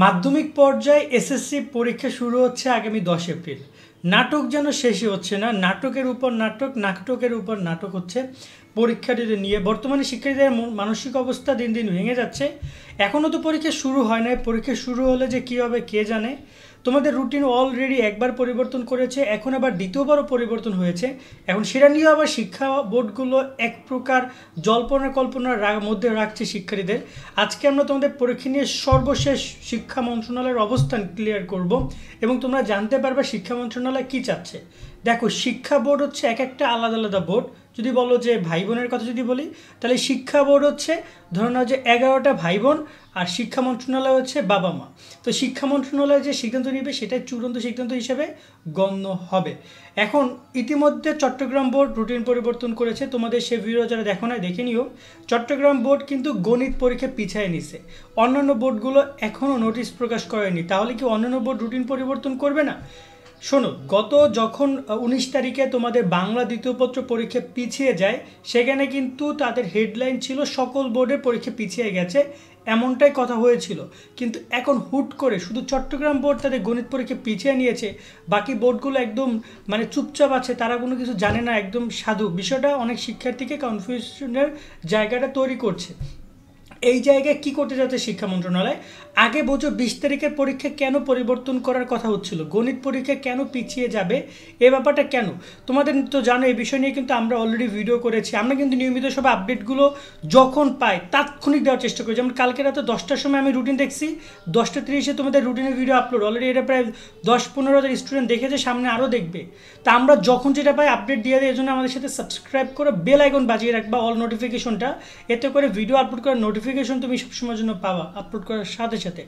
মাধ্যমিক পর্যায়ে এসএসসি পরীক্ষা শুরু হচ্ছে আগামী 10 এপ্রিল। নাটক যেন শেষই হচ্ছে না, নাটকের উপর নাটক, নাটকের উপর নাটক হচ্ছে পরীক্ষার্থীদের নিয়ে। বর্তমানে শিক্ষার্থীদের মানসিক অবস্থা দিন দিন ভেঙে যাচ্ছে। এখনও তো পরীক্ষা শুরু হয় নাই, পরীক্ষা শুরু হলে যে কী হবে কে জানে। তোমাদের রুটিন অলরেডি একবার পরিবর্তন করেছে, এখন আবার দ্বিতীয়বারও পরিবর্তন হয়েছে। এখন সেটা নিয়েও আবার শিক্ষা বোর্ডগুলো এক প্রকার জল্পনা কল্পনার মধ্যে রাখছে শিক্ষার্থীদের। আজকে আমরা তোমাদের পরীক্ষা নিয়ে সর্বশেষ শিক্ষা মন্ত্রণালয়ের অবস্থান ক্লিয়ার করব এবং তোমরা জানতে পারবে শিক্ষা মন্ত্রণালয় কী চাচ্ছে। দেখো, শিক্ষা বোর্ড হচ্ছে এক একটা আলাদা আলাদা বোর্ড। যদি বলো যে ভাই বোনের কথা যদি বলি, তাহলে শিক্ষা বোর্ড হচ্ছে ধরে নাও যে 11টা ভাই বোন, আর শিক্ষা মন্ত্রণালয় হচ্ছে বাবা মা। তো শিক্ষা মন্ত্রণালয় যে সিদ্ধান্ত নেবে সেটাই চূড়ান্ত সিদ্ধান্ত হিসেবে গণ্য হবে। এখন ইতিমধ্যে চট্টগ্রাম বোর্ড রুটিন পরিবর্তন করেছে, তোমাদের সে ভিডিও যারা দেখো না দেখে নিও। চট্টগ্রাম বোর্ড কিন্তু গণিত পরীক্ষা পিছিয়ে নিছে, অন্যান্য বোর্ডগুলো এখনও নোটিশ প্রকাশ করেনি। তাহলে কি অন্যান্য বোর্ড রুটিন পরিবর্তন করবে না? শোনো, যখন 19 তারিখে তোমাদের বাংলা দ্বিতীয় পত্র পরীক্ষা পিছিয়ে যায়, সেখানে কিন্তু তাদের হেডলাইন ছিল সকল বোর্ডের পরীক্ষা পিছিয়ে গেছে, এমনটাই কথা হয়েছিল। কিন্তু এখন হুট করে শুধু চট্টগ্রাম বোর্ড তাদের গণিত পরীক্ষা পিছিয়ে নিয়েছে, বাকি বোর্ডগুলো একদম চুপচাপ আছে, তারা কোনো কিছু জানে না, একদম সাধু। বিষয়টা অনেক শিক্ষার্থীকে কনফিউশনের জায়গাটা তৈরি করছে। এই জায়গায় কি করতে যাচ্ছে শিক্ষা মন্ত্রণালয়? আগে বোঝো 20 তারিখের পরীক্ষা কেন পরিবর্তন করার কথা হচ্ছিল, গণিত পরীক্ষা কেন পিছিয়ে যাবে, এ ব্যাপারটা কেন তোমাদের তো জানো। এই বিষয় নিয়ে কিন্তু আমরা অলরেডি ভিডিও করেছি। আমরা কিন্তু নিয়মিত সব আপডেটগুলো যখন পাই তাৎক্ষণিক দেওয়ার চেষ্টা করি। যেমন কালকে রাতে 10টার সময় আমি রুটিন দেখছি, 10টা 30-এ তোমাদের রুটিনের ভিডিও আপলোড অলরেডি। এটা প্রায় 10-15 হাজার স্টুডেন্ট দেখেছে, সামনে আরও দেখবে। তা আমরা যখন যেটা পাই আপডেট দিয়ে দিই। এই জন্য আমাদের সাথে সাবস্ক্রাইব করে বেল আইকন বাজিয়ে রাখবা, অল নোটিফিকেশনটা। এতে করে ভিডিও আপলোড করার নোটিফিকেশন তুমি সবসময়ের জন্য পাবা আপলোড করার সাথে সাথে।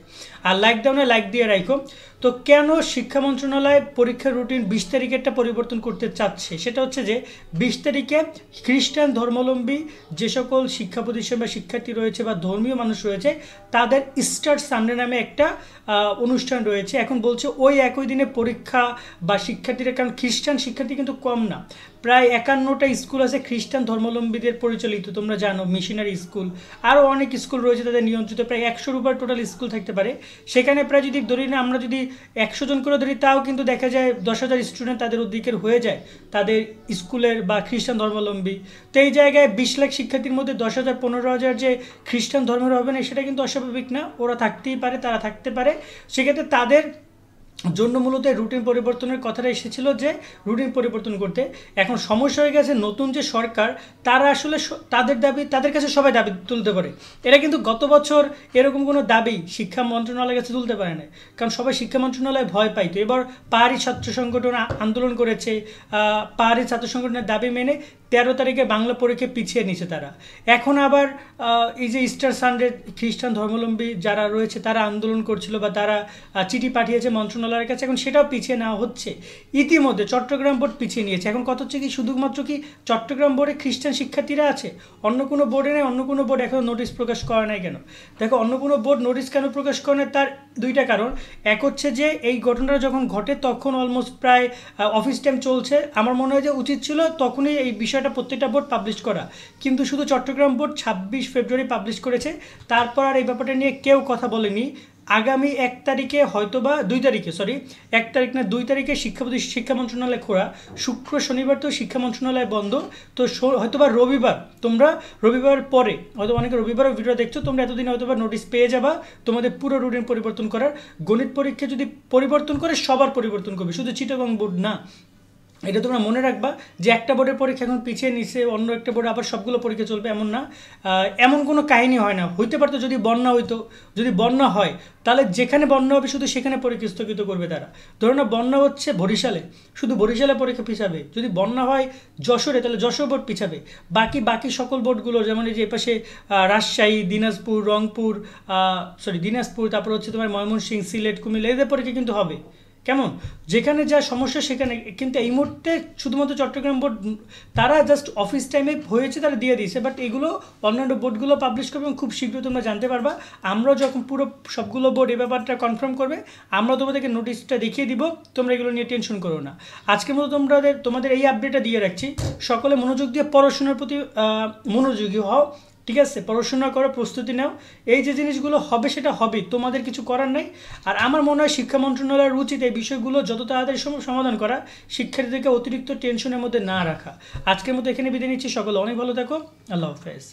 আর লাইক দাও না, লাইক দিয়ে রাখো। তো কেন শিক্ষা মন্ত্রণালয় পরীক্ষার রুটিন 20 তারিখেরটা পরিবর্তন করতে চাচ্ছে? সেটা হচ্ছে যে 20 তারিখে খ্রিস্টান ধর্মাবলম্বী যে সকল শিক্ষা প্রতিষ্ঠান বা শিক্ষার্থী রয়েছে বা ধর্মীয় মানুষ রয়েছে, তাদের ইস্টার সানডে নামে একটা অনুষ্ঠান রয়েছে। এখন বলছে ওই একই দিনে পরীক্ষা বা শিক্ষার্থীরা, কারণ খ্রিস্টান শিক্ষার্থী কিন্তু কম না, প্রায় 51টা স্কুল আছে খ্রিস্টান ধর্মাবলম্বীদের পরিচালিত, তোমরা জানো, মিশনারি স্কুল। আরও অনেক স্কুল রয়েছে তাদের নিয়ন্ত্রিত, প্রায় 100-র উপর টোটাল স্কুল থাকতে পারে। সেখানে প্রায় যদি ধরি না, আমরা যদি 100 জন করে ধরি, তাও কিন্তু দেখা যায় 10,000 স্টুডেন্ট তাদের দিকের হয়ে যায় তাদের স্কুলের বা খ্রিস্টান ধর্মাবলম্বী। তো এই জায়গায় 20 লাখ শিক্ষার্থীর মধ্যে 10,000 15,000 যে খ্রিস্টান ধর্মের হবে না, সেটা কিন্তু অস্বাভাবিক না। ওরা থাকতেই পারে, তারা থাকতে পারে। সেক্ষেত্রে তাদের জন্য মূলত রুটিন পরিবর্তনের কথাটা এসেছিল, যে রুটিন পরিবর্তন করতে। এখন সমস্যা হয়ে গেছে, নতুন যে সরকার, তারা আসলে তাদের কাছে সবাই দাবি তুলতে পারে। এরা কিন্তু গত বছর এরকম কোনো দাবি শিক্ষা মন্ত্রণালয়ের কাছে তুলতে পারে না, কারণ সবাই শিক্ষা মন্ত্রণালয়ে ভয় পাইতো। এবার পাহাড়ি ছাত্র সংগঠন আন্দোলন করেছে, পাহাড়ি ছাত্র সংগঠনের দাবি মেনে 13 তারিখে বাংলা পরীক্ষা পিছিয়ে নিছে তারা। এখন আবার এই যে ইস্টার সানডে খ্রিস্টান ধর্মাবলম্বী যারা রয়েছে তারা আন্দোলন করছিল, বা তারা চিঠি পাঠিয়েছে মন্ত্রণালয়ের কাছে, এখন সেটাও পিছিয়ে নেওয়া হচ্ছে। ইতিমধ্যে চট্টগ্রাম বোর্ড পিছিয়ে নিয়েছে। এখন কথা হচ্ছে কি, শুধুমাত্র কি চট্টগ্রাম বোর্ডে খ্রিস্টান শিক্ষার্থীরা আছে, অন্য কোনো বোর্ডে নেই? অন্য কোনো বোর্ড এখনও নোটিশ প্রকাশ করা নাই কেন? দেখো, অন্য কোনো বোর্ড নোটিশ কেন প্রকাশ করে না, তার দুইটা কারণ। এক হচ্ছে যে এই ঘটনাটা যখন ঘটে তখন অলমোস্ট প্রায় অফিস টাইম চলছে। আমার মনে হয় যে উচিত ছিল তখনই এই বিষয়টা প্রত্যেকটা বোর্ড পাবলিশ করা, কিন্তু শুধু চট্টগ্রাম বোর্ড 26 ফেব্রুয়ারি পাবলিশ করেছে। তারপর আর এই ব্যাপারটা নিয়ে কেউ কথা বলেনি। আগামী 1 তারিখে হয়তোবা 2 তারিখে, 1 তারিখ না 2 তারিখে শিক্ষা মন্ত্রণালয় খোলা। শুক্র শনিবার তো শিক্ষা মন্ত্রণালয় বন্ধ। তো হয়তোবা রবিবার, তোমরা রবিবার পরে, হয়তো অনেকে রবিবারও ভিডিও দেখছো, তোমরা এতদিন হয়তোবা নোটিশ পেয়ে যাবা তোমাদের পুরো রুটিন পরিবর্তন করার। গণিত পরীক্ষা যদি পরিবর্তন করে, সবার পরিবর্তন করবে, শুধু চিটাগং বোর্ড না। এটা তোমরা মনে রাখবা যে একটা বোর্ডের পরীক্ষা এখন পিছিয়ে নিছে, অন্য একটা বোর্ডে আবার সবগুলো পরীক্ষা চলবে, এমন না। এমন কোনো কাহিনী হয় না। হইতে পারতো যদি বন্যা হইতো, যদি বন্যা হয় তাহলে যেখানে বন্যা হবে শুধু সেখানে পরীক্ষা স্থগিত করবে তারা। ধরো না, বন্যা হচ্ছে বরিশালে, শুধু বরিশালে পরীক্ষা পিছাবে। যদি বন্যা হয় যশোরে, তাহলে যশোর বোর্ড পিছাবে। বাকি সকল বোর্ডগুলো, যেমন এই যে এপাশে রাজশাহী, দিনাজপুর, রংপুর, দিনাজপুর, তারপর হচ্ছে তোমার ময়মনসিংহ, সিলেট, কুমিল্লা, এদের পরীক্ষা কিন্তু হবে। কেমন, যেখানে যা সমস্যা সেখানে। কিন্তু এই মুহূর্তে শুধুমাত্র চট্টগ্রাম বোর্ড, তারা জাস্ট অফিস টাইমে হয়েছে, তারা দিয়ে দিয়েছে। বাট এগুলো অন্যান্য বোর্ডগুলো পাবলিশ করবে এবং খুব শীঘ্রই তোমরা জানতে পারবা। আমরা যখন পুরো সবগুলো বোর্ড এই ব্যাপারটা কনফার্ম করবে, আমরা তোমাদেরকে নোটিশটা দেখিয়ে দিব। তোমরা এগুলো নিয়ে টেনশন করো না। আজকের মতো তোমাদের এই আপডেটটা দিয়ে রাখছি। সকলে মনোযোগ দিয়ে পড়াশোনার প্রতি মনোযোগী হও। ঠিক আছে, পড়াশোনা করো, প্রস্তুতি নাও, এই যে জিনিসগুলো হবে সেটা হবে, তোমাদের কিছু করার নাই। আর আমার মনে হয় শিক্ষা মন্ত্রণালয়ের উচিত এই বিষয়গুলো যত তাড়াতাড়ি সম্ভব সমাধান করা, শিক্ষার্থীদেরকে অতিরিক্ত টেনশনের মধ্যে না রাখা। আজকের মতো এখানে বিদায় নিচ্ছি, সকলে অনেক ভালো থাকো, আল্লাহ হাফেজ।